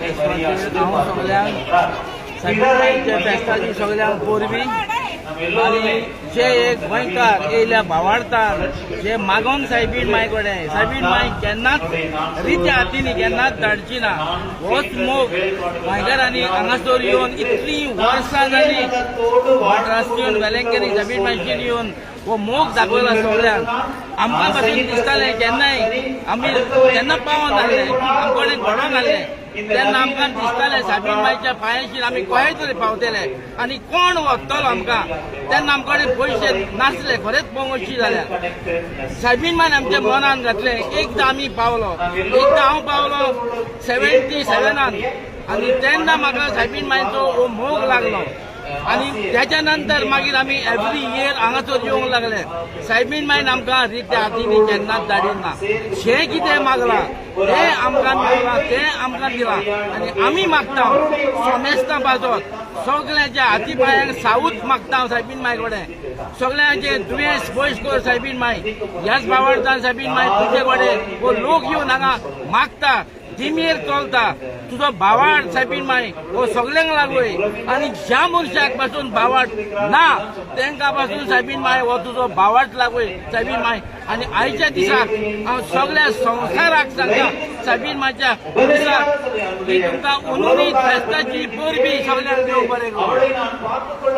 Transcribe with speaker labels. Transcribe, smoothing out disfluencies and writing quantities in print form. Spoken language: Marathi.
Speaker 1: हांव सगळ्यांक सायबीणमाईच्या फेस्ताची सगळ्यांक पोरबी आणि जे एक गोंयकार येयल्या भावार्थान जे मागोन सायबीणमाई कडेन सायबीणमाई केन्नाच रित्या हातींनी केन्नाच धाडची ना होच मोग गोंयकारांनी हांगासर येवन इतलीं वर्सां जालीं मद्रासीन वेलंकनी सायबीणमाईचेर येवन वो मोग दाखयला सगळ्यांक आमकां पासून दिसतालें केन्नाय आमी केन्ना पावोन आसले आमचे कडेन घडोवन आसले तेन्ना आमकां दिसतालें सायबीणमाईच्या पांयाचेर आमी खंय तरी पावतले आनी कोण वखतलो आमकां तेन्ना आमचे कडेन पयशे नासले खरेंच पंगोशी जाल्यार सायबीणमाईन आमच्या मनान घातलें एकदां आमी पावलो एकदां हांव पावलो 77 आनी तेन्ना म्हाका सायबीणमाईचो हो मोग लागलो आणि त्याच्या नंतर मागीर आमी एवरी इयर हांगासर येवंक लागले सायबीणमाईन आमकां रित्या हातींनी केन्नाच धाडिना जें कितें मागलां तें आमकां मेळ्ळां तें आमकां दिलां आनी आमी मागता सोमेस्तां पाजत सगळ्यांच्या हाती पांयांक सावूत मागता हांव सायबीणमाई कडेन सगळ्यांचे दुयेंस पयस कर सायबीणमाई ह्याच भावार्थान सायबीणमाई तुजे कडेन हो लोक येवन हांगा मागता जिमेर चलता तुजो भावार्थ सायबीणमाई हो सगळ्यांक लागूय आनी ज्या मनशाक पासून भावार्थ ना तांकां पासून सायबीणमाई हो तुजो भावार्थ लागूय सायबीणमाई आनी आयच्या दिसाक हांव सगळ्या संवसाराक सांगता सायबीणमाईच्या दिसाक की तुमकां उनुनीत फेस्ताची परबी सगळ्यांक देव बरें करूं.